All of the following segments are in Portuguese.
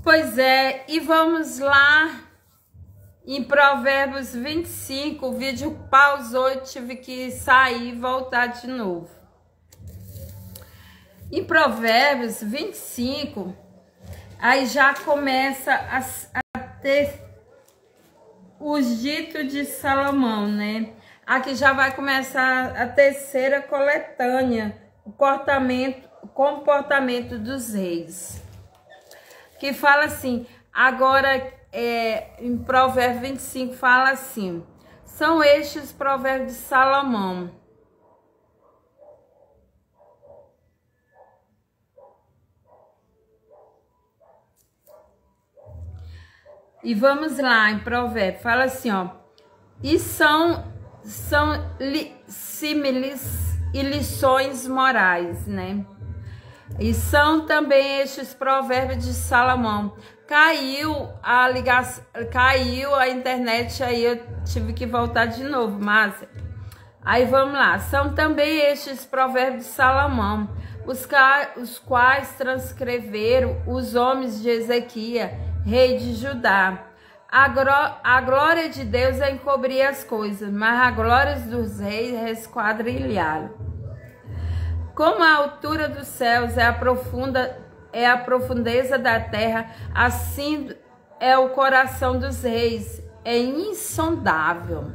Pois é, e vamos lá em Provérbios 25, o vídeo pausou, eu tive que sair e voltar de novo. Em Provérbios 25, aí já começa a ter os ditos de Salomão, né? Aqui já vai começar a terceira coletânea, o comportamento dos reis. Que fala assim, agora em Provérbios 25 fala assim, são estes os provérbios de Salomão. E vamos lá, em Provérbios, fala assim, ó, e são símiles e lições morais, né? E são também estes provérbios de Salomão. Caiu a ligação, caiu a internet, aí eu tive que voltar de novo, mas aí vamos lá. São também estes provérbios de Salomão, os quais transcreveram os homens de Ezequias, rei de Judá. A glória de Deus é encobrir as coisas, mas a glória dos reis é esquadrilhá-lo. Como a altura dos céus é a profundeza da terra, assim é o coração dos reis, é insondável.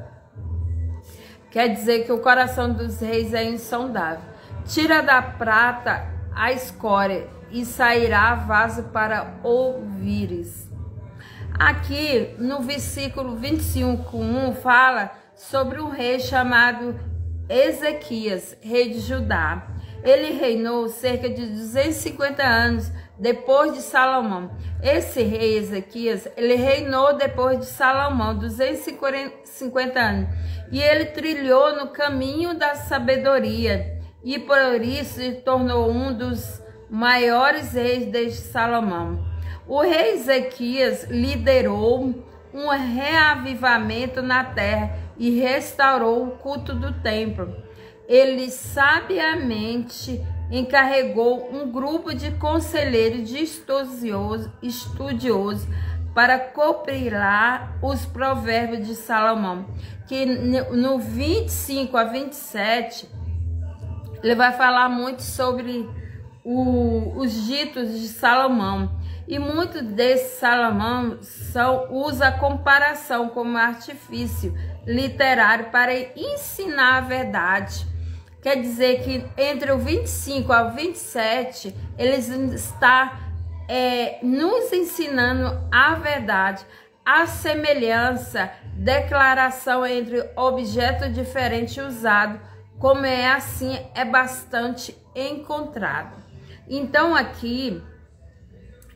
Quer dizer que o coração dos reis é insondável. Tira da prata a escória e sairá vaso para ouvires. Aqui no versículo 21:1 fala sobre um rei chamado Ezequias, rei de Judá. Ele reinou cerca de 250 anos depois de Salomão. Esse rei Ezequias, ele reinou depois de Salomão, 250 anos. E ele trilhou no caminho da sabedoria e por isso se tornou um dos maiores reis desde Salomão. O rei Ezequias liderou um reavivamento na terra e restaurou o culto do templo. Ele sabiamente encarregou um grupo de conselheiros de estudiosos para compilar os provérbios de Salomão, que no 25 a 27 ele vai falar muito sobre os ditos de Salomão. E muito desse Salomão usa a comparação como artifício literário para ensinar a verdade. Quer dizer que entre o 25 ao 27, eles está nos ensinando a verdade, a semelhança, declaração entre objetos diferentes usados, como é assim, é bastante encontrado. Então aqui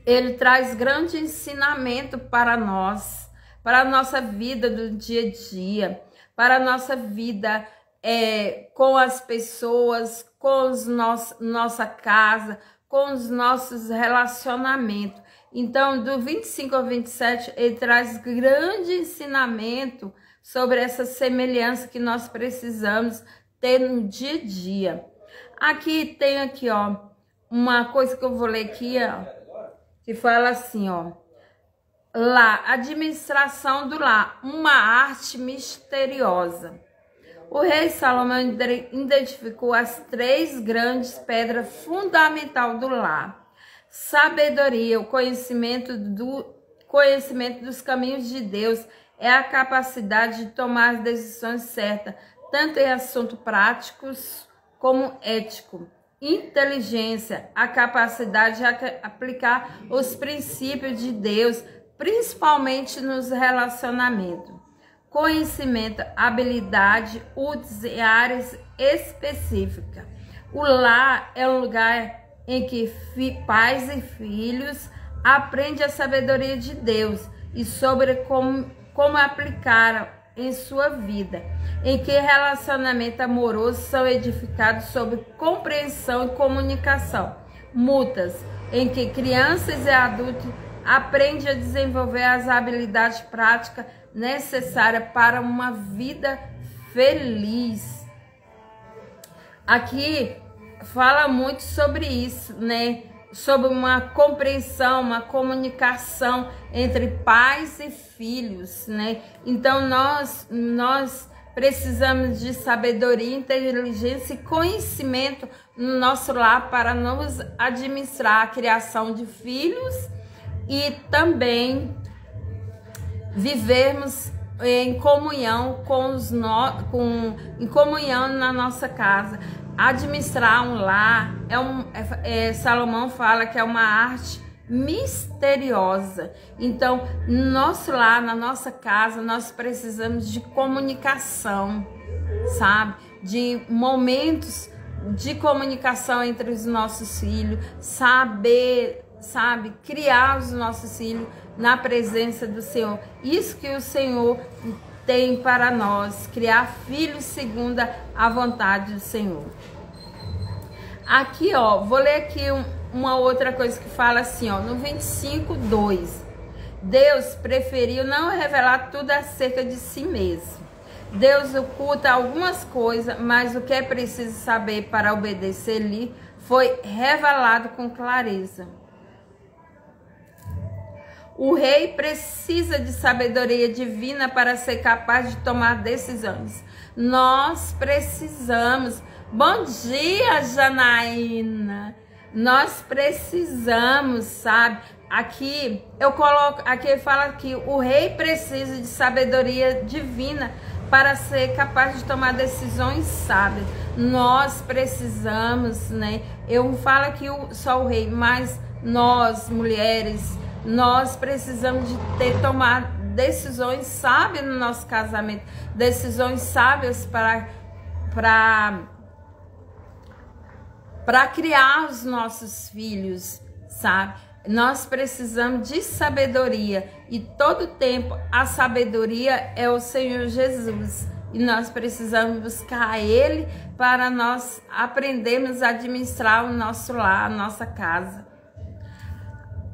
ele traz grande ensinamento para nós, para a nossa vida do dia a dia, para a nossa vida com as pessoas, com nossa casa, com os nossos relacionamentos. Então, do 25 ao 27, ele traz grande ensinamento sobre essa semelhança que nós precisamos ter no dia a dia. Aqui tem ó, uma coisa que eu vou ler aqui, ó, que fala assim, ó, lá, administração do lar, uma arte misteriosa. O rei Salomão identificou as 3 grandes pedras fundamentais do lar: sabedoria, o conhecimento dos caminhos de Deus, é a capacidade de tomar as decisões certas, tanto em assuntos práticos como éticos. Inteligência, a capacidade de aplicar os princípios de Deus, principalmente nos relacionamentos. Conhecimento, habilidade, úteis em áreas específicas. O lar é um lugar em que pais e filhos aprendem a sabedoria de Deus e sobre como aplicar em sua vida, em que relacionamentos amorosos são edificados sobre compreensão e comunicação mútuas, em que crianças e adultos aprendem a desenvolver as habilidades práticas necessárias para uma vida feliz. Aqui fala muito sobre isso, né? sobre uma compreensão, uma comunicação entre pais e filhos, né? Então nós precisamos de sabedoria, inteligência e conhecimento no nosso lar para nos administrar a criação de filhos e também vivermos em comunhão em comunhão na nossa casa. Administrar um lar Salomão fala que é uma arte misteriosa. Então, no nosso lar, na nossa casa, nós precisamos de comunicação, sabe? De momentos de comunicação entre os nossos filhos, saber, sabe, criar os nossos filhos na presença do Senhor. Isso que o Senhor tem para nós, criar filhos segundo a vontade do Senhor. Aqui, ó, vou ler aqui uma outra coisa que fala assim, ó, no 25:2. Deus preferiu não revelar tudo acerca de si mesmo. Deus oculta algumas coisas, mas o que é preciso saber para obedecer-lhe foi revelado com clareza. O rei precisa de sabedoria divina para ser capaz de tomar decisões. Nós precisamos. Bom dia, Janaína. Nós precisamos, sabe? Aqui eu coloco, aqui fala que o rei precisa de sabedoria divina para ser capaz de tomar decisões sábias. Nós precisamos, né? Eu falo aqui só o rei, mas nós, mulheres, nós precisamos de tomar decisões sábias no nosso casamento, decisões sábias para criar os nossos filhos, sabe? Nós precisamos de sabedoria e todo tempo a sabedoria é o Senhor Jesus e nós precisamos buscar Ele para nós aprendermos a administrar o nosso lar, a nossa casa.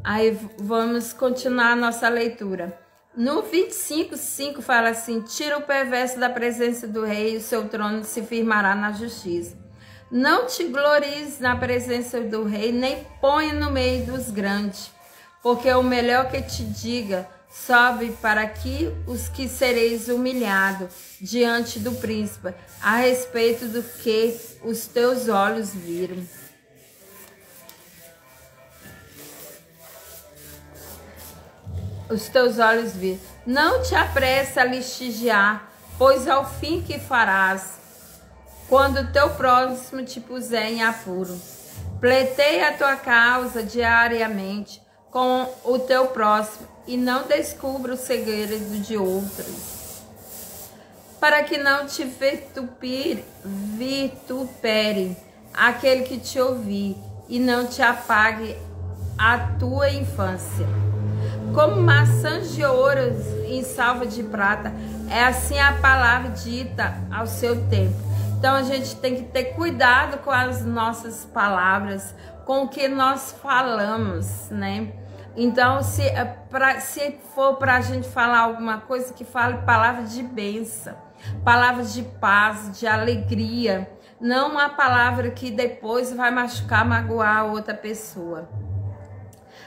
Aí vamos continuar a nossa leitura. No 25:5 fala assim: tira o perverso da presença do rei e o seu trono se firmará na justiça. Não te glories na presença do rei, nem ponha no meio dos grandes, porque o melhor que te diga, sobe para aqui os que sereis humilhado diante do príncipe, a respeito do que os teus olhos viram. Os teus olhos viram. Não te apresse a listigiar, pois ao fim que farás, quando o teu próximo te puser em apuro. Pleiteia a tua causa diariamente com o teu próximo e não descubra o segredo de outros, para que não te vitupere aquele que te ouvir e não te apague a tua infância. Como maçãs de ouro em salva de prata, é assim a palavra dita ao seu tempo. Então a gente tem que ter cuidado com as nossas palavras, com o que nós falamos, né? Então se for para a gente falar alguma coisa, que fale palavras de bênção, palavras de paz, de alegria, não uma palavra que depois vai machucar, magoar a outra pessoa.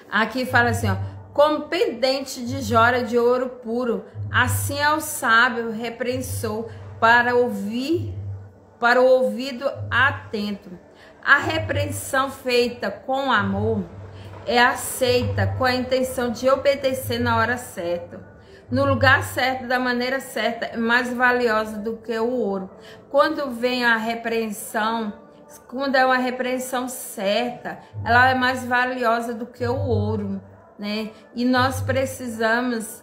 Aqui fala assim, ó: como pendente de joia de ouro puro, assim é o sábio repreensor para o ouvido atento. A repreensão feita com amor é aceita com a intenção de obedecer na hora certa, no lugar certo, da maneira certa, é mais valiosa do que o ouro. Quando vem a repreensão, quando é uma repreensão certa, ela é mais valiosa do que o ouro, né? E nós precisamos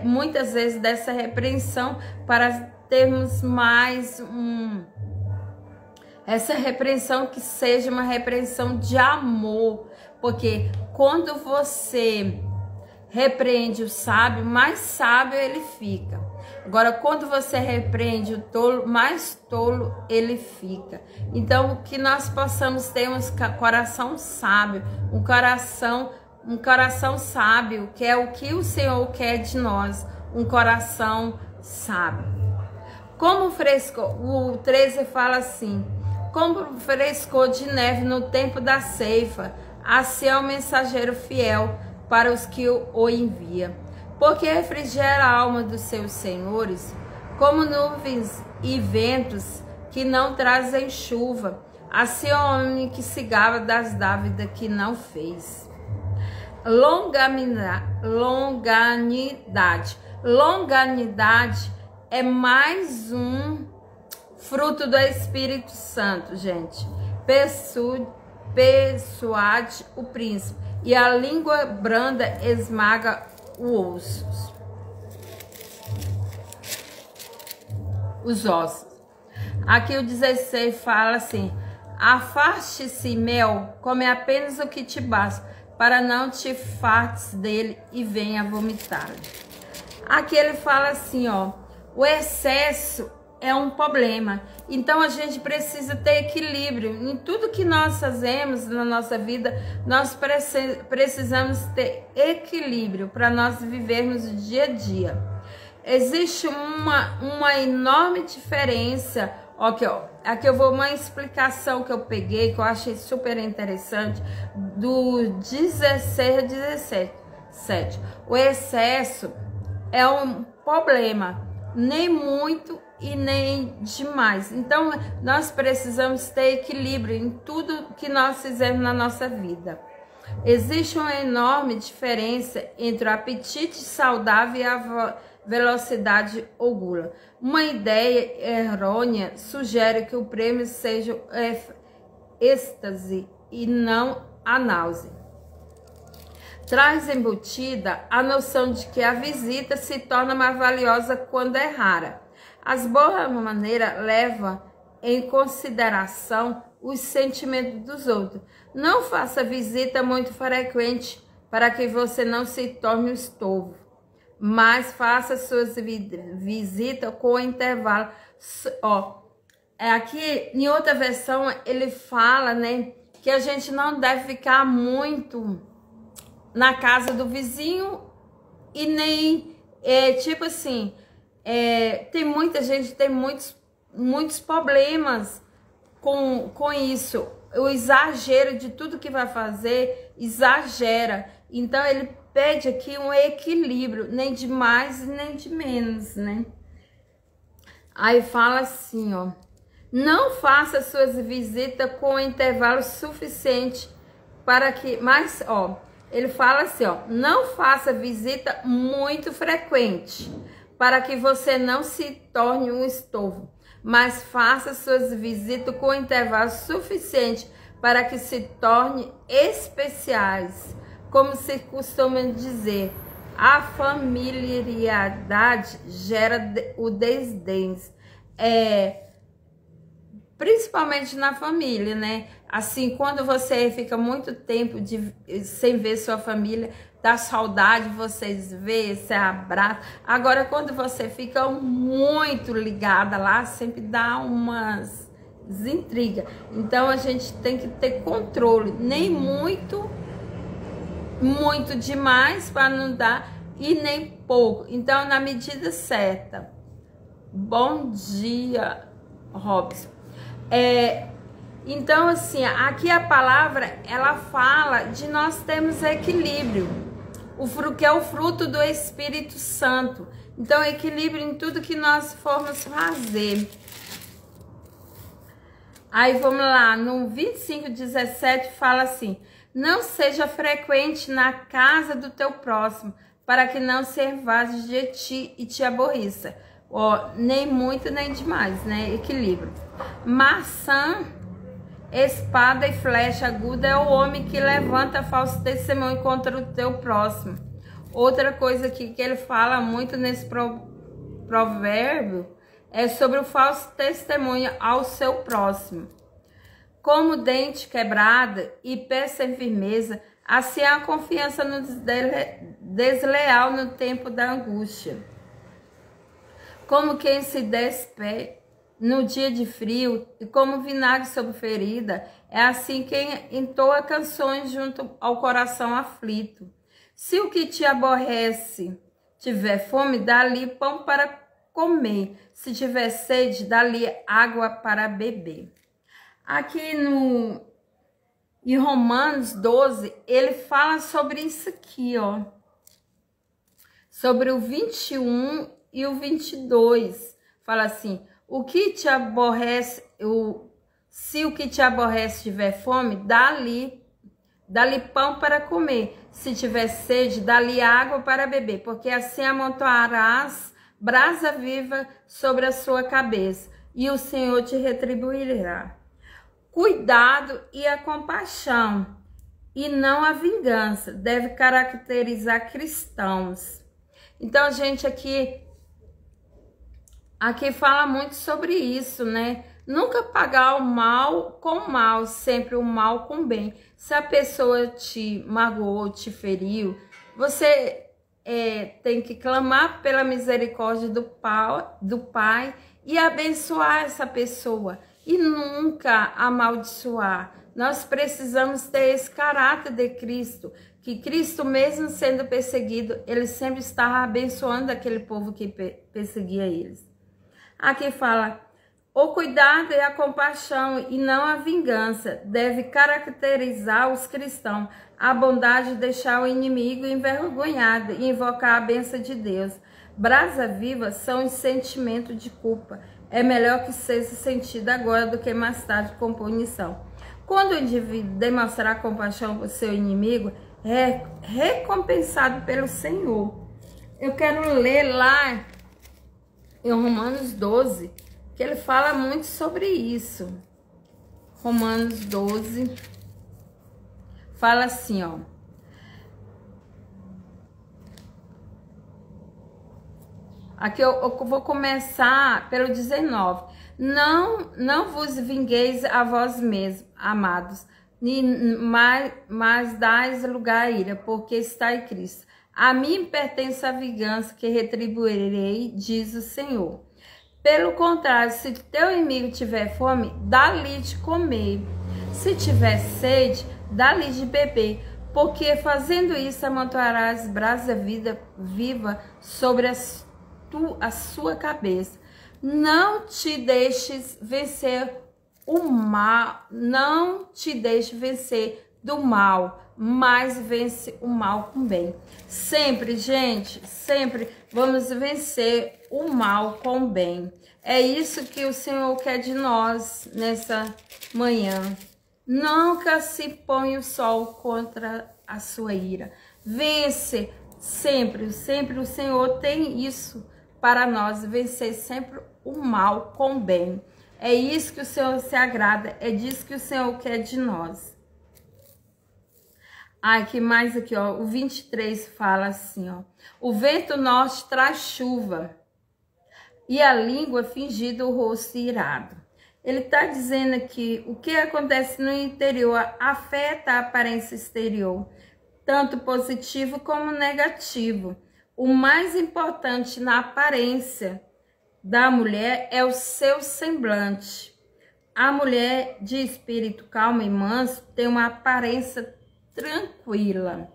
muitas vezes dessa repreensão para termos mais essa repreensão que seja uma repreensão de amor, porque quando você repreende o sábio, mais sábio ele fica. Agora, quando você repreende o tolo, mais tolo ele fica. Então, que nós possamos ter um coração sábio, um coração sábio, que é o que o Senhor quer de nós, um coração sábio. Como frescor, o 13 fala assim: como frescor de neve no tempo da ceifa, assim é o mensageiro fiel para os que o envia. Porque refrigera a alma dos seus senhores, como nuvens e ventos que não trazem chuva, assim é o homem que se gaba das dávidas que não fez. Longanidade é mais um fruto do Espírito Santo, gente. Persuade o príncipe, e a língua branda esmaga os ossos. Aqui o 16 fala assim: afaste-se, mel, come apenas o que te basta, para não te fartes dele e venha vomitar. Aqui ele fala assim, ó, o excesso é um problema. Então a gente precisa ter equilíbrio em tudo que nós fazemos na nossa vida. Nós precisamos ter equilíbrio para nós vivermos o dia a dia. Existe uma enorme diferença. Aqui, ó, aqui eu vou uma explicação que eu peguei, que eu achei super interessante, do 16 a 17. O excesso é um problema, nem muito e nem demais. Então, nós precisamos ter equilíbrio em tudo que nós fizermos na nossa vida. Existe uma enorme diferença entre o apetite saudável e a velocidade ou gula. Uma ideia errônea sugere que o prêmio seja êxtase e não a náusea. Traz embutida a noção de que a visita se torna mais valiosa quando é rara. As boas maneiras levam em consideração os sentimentos dos outros. Não faça visita muito frequente para que você não se torne um estorvo, mas faça suas visitas com intervalo. Ó, aqui em outra versão ele fala, né, que a gente não deve ficar muito na casa do vizinho e nem, tipo assim, tem muita gente, tem muitos problemas com isso. O exagero de tudo que vai fazer, exagera. Então ele pede aqui um equilíbrio, nem de mais nem de menos, né? Aí fala assim, ó, não faça suas visitas com intervalo suficiente para que, mas, ó, ele fala assim, ó, não faça visita muito frequente para que você não se torne um estorvo, mas faça suas visitas com intervalo suficiente para que se torne especiais. Como se costuma dizer, a familiaridade gera o desdém, principalmente na família, né? Assim, quando você fica muito tempo sem ver sua família, dá saudade, vocês vê, se abraça. Agora, quando você fica muito ligada lá, sempre dá umas intrigas. Então, a gente tem que ter controle, nem muito demais para não dar e nem pouco. Então, na medida certa. Bom dia, Robson. Então, assim, aqui a palavra, ela fala de nós termos equilíbrio, que é o fruto do Espírito Santo. Então, equilíbrio em tudo que nós formos fazer. Aí, vamos lá, no 25:17 fala assim, não seja frequente na casa do teu próximo, para que não se evade de ti e te aborreça. Ó, nem muito, nem demais, né? Equilíbrio. Maçã, espada e flecha aguda é o homem que levanta falso testemunho contra o teu próximo. Outra coisa aqui que ele fala muito nesse provérbio é sobre o falso testemunho ao seu próximo. Como dente quebrado e pé sem firmeza, assim é a confiança no desleal no tempo da angústia. Como quem se despede no dia de frio e como vinagre sobre ferida, é assim quem entoa canções junto ao coração aflito. Se o que te aborrece tiver fome, dá-lhe pão para comer. Se tiver sede, dá-lhe água para beber. Aqui Em Romanos 12, ele fala sobre isso aqui, ó. Sobre o 21 e o 22. Fala assim, o que te aborrece, se o que te aborrece tiver fome, dá-lhe pão para comer. Se tiver sede, dá-lhe água para beber, porque assim amontoarás brasa viva sobre a sua cabeça, e o Senhor te retribuirá. Cuidado e a compaixão, e não a vingança, deve caracterizar cristãos. Então, gente, aqui fala muito sobre isso, né? Nunca pagar o mal com o mal, sempre o mal com o bem. Se a pessoa te magoou, te feriu, você tem que clamar pela misericórdia do Pai e abençoar essa pessoa e nunca amaldiçoar. Nós precisamos ter esse caráter de Cristo, que Cristo, mesmo sendo perseguido, ele sempre estava abençoando aquele povo que perseguia eles. Aqui fala, o cuidado e a compaixão e não a vingança deve caracterizar os cristãos. A bondade deixar o inimigo envergonhado e invocar a bênção de Deus. Brasa viva são os sentimentos de culpa. É melhor que seja sentido agora do que mais tarde com punição. Quando o indivíduo demonstrar compaixão por seu inimigo, é recompensado pelo Senhor. Eu quero ler lá em Romanos 12, que ele fala muito sobre isso. Romanos 12 fala assim, ó. Aqui eu vou começar pelo 19. Não vos vingueis a vós mesmos, amados, mas dais lugar à ira, porque está em Cristo. A mim pertence a vingança, que retribuirei, diz o Senhor. Pelo contrário, se teu inimigo tiver fome, dá-lhe de comer. Se tiver sede, dá-lhe de beber. Porque fazendo isso, amontoarás brasa viva sobre a sua cabeça. Não te deixes vencer o mal, não te deixe vencer do mal, mas vence o mal com bem. Sempre, gente, sempre vamos vencer o mal com o bem. É isso que o Senhor quer de nós nessa manhã. Nunca se põe o sol contra a sua ira. Vence sempre, sempre o Senhor tem isso para nós, vencer sempre o mal com o bem. É isso que o Senhor se agrada, é disso que o Senhor quer de nós. Que mais aqui, ó, o 23 fala assim, ó. O vento norte traz chuva e a língua fingida o rosto irado. Ele está dizendo aqui, o que acontece no interior afeta a aparência exterior, tanto positivo como negativo. O mais importante na aparência da mulher é o seu semblante. A mulher de espírito calmo e manso tem uma aparência tranquila.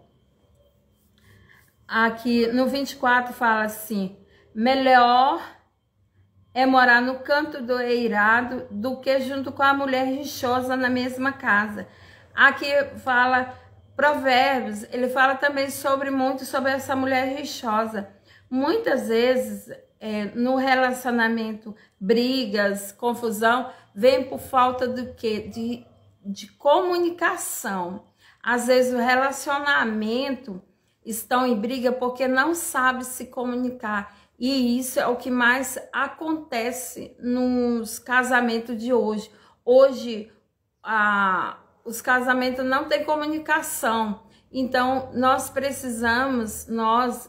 Aqui no 24 fala assim, melhor é morar no canto do eirado do que junto com a mulher rixosa na mesma casa. Aqui fala Provérbios, ele fala também muito sobre essa mulher rixosa. Muitas vezes no relacionamento, brigas, confusão, vem por falta do quê? De comunicação. Às vezes o relacionamento estão em briga porque não sabe se comunicar. E isso é o que mais acontece nos casamentos de hoje. Hoje, os casamentos não têm comunicação. Então, nós precisamos,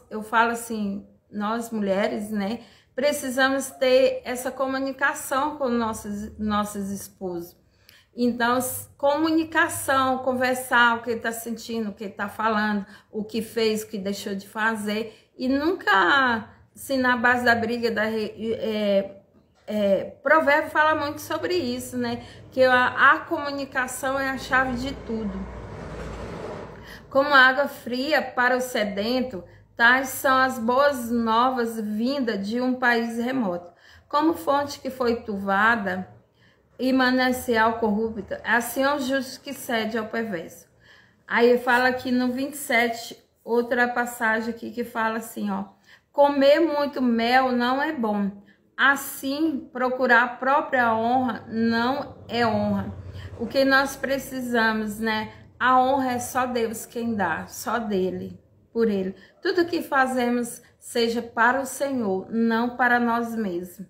eu falo assim, nós mulheres, né? Precisamos ter essa comunicação com nossos esposos. Então, comunicação, conversar o que está sentindo, o que está falando, o que fez, o que deixou de fazer. E nunca, assim, na base da briga, Provérbio fala muito sobre isso, né? Que a comunicação é a chave de tudo. Como água fria para o sedento, tais são as boas novas vindas de um país remoto. Como fonte que foi turvada, e manancial corrupto, assim é o justo que cede ao perverso. Aí fala aqui no 27, outra passagem aqui que fala assim, ó. Comer muito mel não é bom. Assim, procurar a própria honra não é honra. O que nós precisamos, né? A honra é só Deus quem dá, só dele, por ele. Tudo que fazemos seja para o Senhor, não para nós mesmos.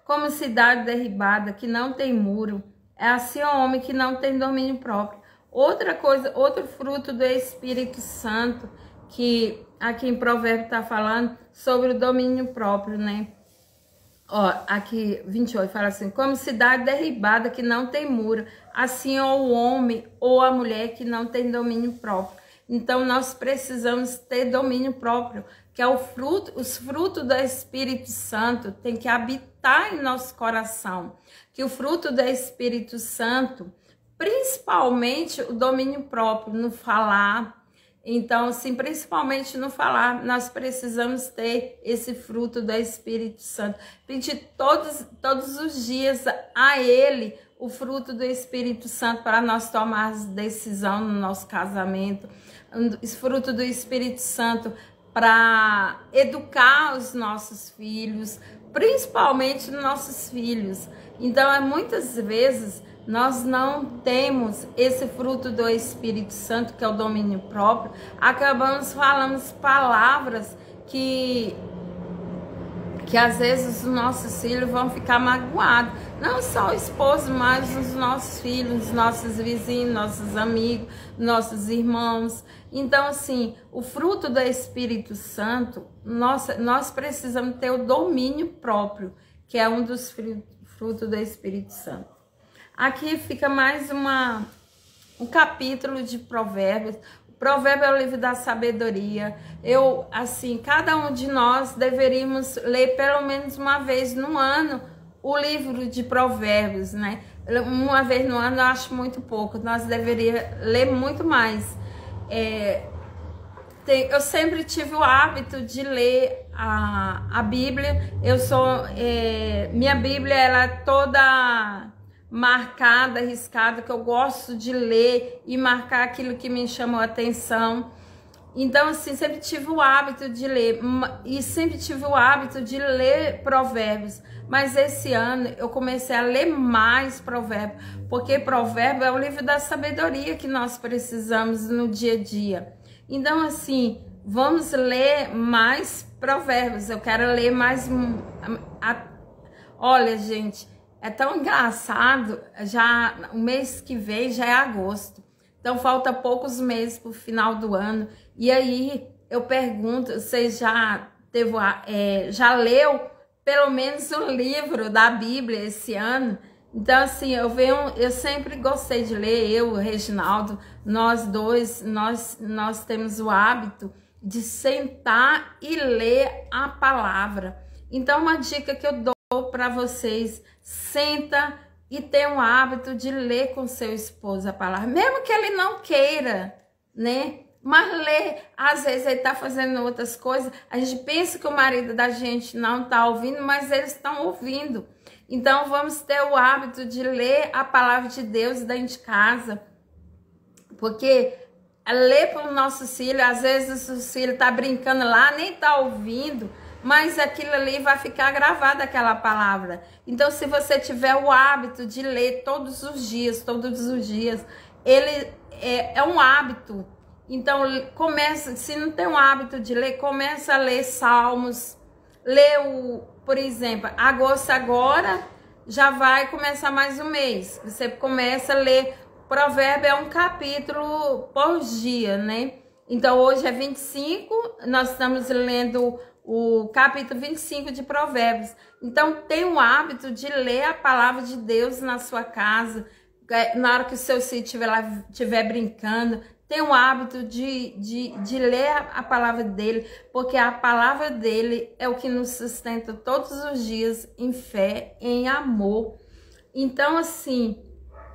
Como cidade derribada que não tem muro, é assim o homem que não tem domínio próprio. Outra coisa, outro fruto do Espírito Santo, que aqui em Provérbios está falando sobre o domínio próprio, né? Ó, aqui 28 fala assim, como cidade derribada que não tem muro, assim é o homem ou a mulher que não tem domínio próprio. Então nós precisamos ter domínio próprio, que é o fruto, os frutos do Espírito Santo tem que habitar em nosso coração. Que o fruto do Espírito Santo, principalmente o domínio próprio, no falar. Então, assim, principalmente no falar, nós precisamos ter esse fruto do Espírito Santo. Pedir todos os dias a Ele o fruto do Espírito Santo para nós tomarmos decisão no nosso casamento. O fruto do Espírito Santo para educar os nossos filhos, principalmente nossos filhos. Então, muitas vezes nós não temos esse fruto do Espírito Santo, que é o domínio próprio, acabamos falando palavras que às vezes os nossos filhos vão ficar magoados. Não só o esposo, mas os nossos filhos, os nossos vizinhos, nossos amigos, nossos irmãos. Então, assim, o fruto do Espírito Santo, nós precisamos ter o domínio próprio, que é um dos frutos do Espírito Santo. Aqui fica mais um capítulo de Provérbios. O Provérbio é o livro da sabedoria. Cada um de nós deveríamos ler pelo menos uma vez no ano o livro de Provérbios, né? Uma vez no ano eu acho muito pouco. Nós deveríamos ler muito mais. Eu sempre tive o hábito de ler a Bíblia. Minha Bíblia ela é toda marcada, riscada, que eu gosto de ler e marcar aquilo que me chamou a atenção. Então, assim, sempre tive o hábito de ler e sempre tive o hábito de ler Provérbios. Mas esse ano eu comecei a ler mais Provérbios, porque Provérbio é o livro da sabedoria que nós precisamos no dia a dia. Então, assim, vamos ler mais Provérbios. Eu quero ler mais. Olha, gente, é tão engraçado. Já o mês que vem já é agosto. Então, falta poucos meses para o final do ano. E aí, eu pergunto, você já leu pelo menos um livro da Bíblia esse ano? Então, assim, eu sempre gostei de ler, eu, o Reginaldo, nós dois, nós temos o hábito de sentar e ler a palavra. Então, uma dica que eu dou para vocês, senta e tenha o hábito de ler com seu esposo a palavra, mesmo que ele não queira, né? Mas ler, às vezes ele está fazendo outras coisas, a gente pensa que o marido da gente não está ouvindo, mas eles estão ouvindo. Então vamos ter o hábito de ler a palavra de Deus dentro de casa, porque ler para os nossos filhos, às vezes os filhos estão brincando lá, nem está ouvindo, mas aquilo ali vai ficar gravado, aquela palavra. Então, se você tiver o hábito de ler todos os dias, ele é um hábito. Então, se não tem um hábito de ler, começa a ler Salmos, por exemplo, agosto agora, já vai começar mais um mês. Você começa a ler, Provérbio é um capítulo por dia, né? Então, hoje é 25, nós estamos lendo o capítulo 25 de Provérbios. Então, tem o hábito de ler a palavra de Deus na sua casa, na hora que o seu filho estiver brincando. Tem o hábito de ler a palavra dele, porque a palavra dele é o que nos sustenta todos os dias em fé, em amor. Então, assim,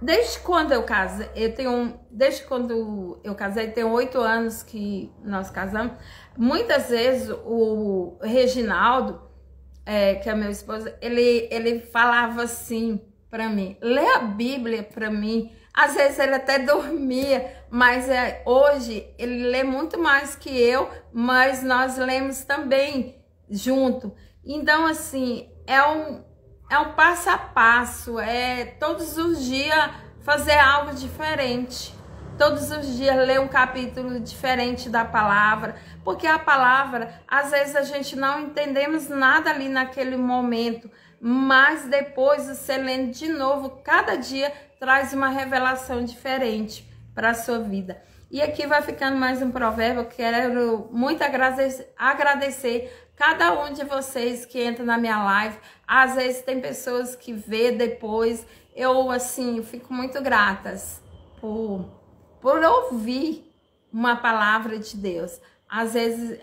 desde quando eu casei, tem 8 anos que nós casamos. Muitas vezes o Reginaldo, que é meu esposo, ele falava assim para mim. Ler a Bíblia para mim, às vezes ele até dormia, mas hoje ele lê muito mais que eu, mas nós lemos também junto. Então, assim, é um passo a passo, todos os dias fazer algo diferente. Todos os dias ler um capítulo diferente da palavra, porque a palavra, às vezes a gente não entendemos nada ali naquele momento, mas depois você lendo de novo, cada dia traz uma revelação diferente para a sua vida. E aqui vai ficando mais um provérbio. Eu quero muito agradecer cada um de vocês que entra na minha live. Às vezes tem pessoas que vê depois. Eu, assim, fico muito gratas por ouvir uma palavra de Deus. Às vezes,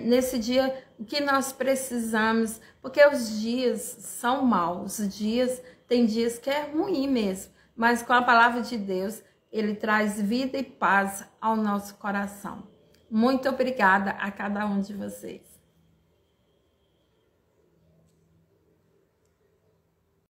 nesse dia, o que nós precisamos, porque os dias são maus, tem dias que é ruim mesmo, mas com a palavra de Deus, ele traz vida e paz ao nosso coração. Muito obrigada a cada um de vocês.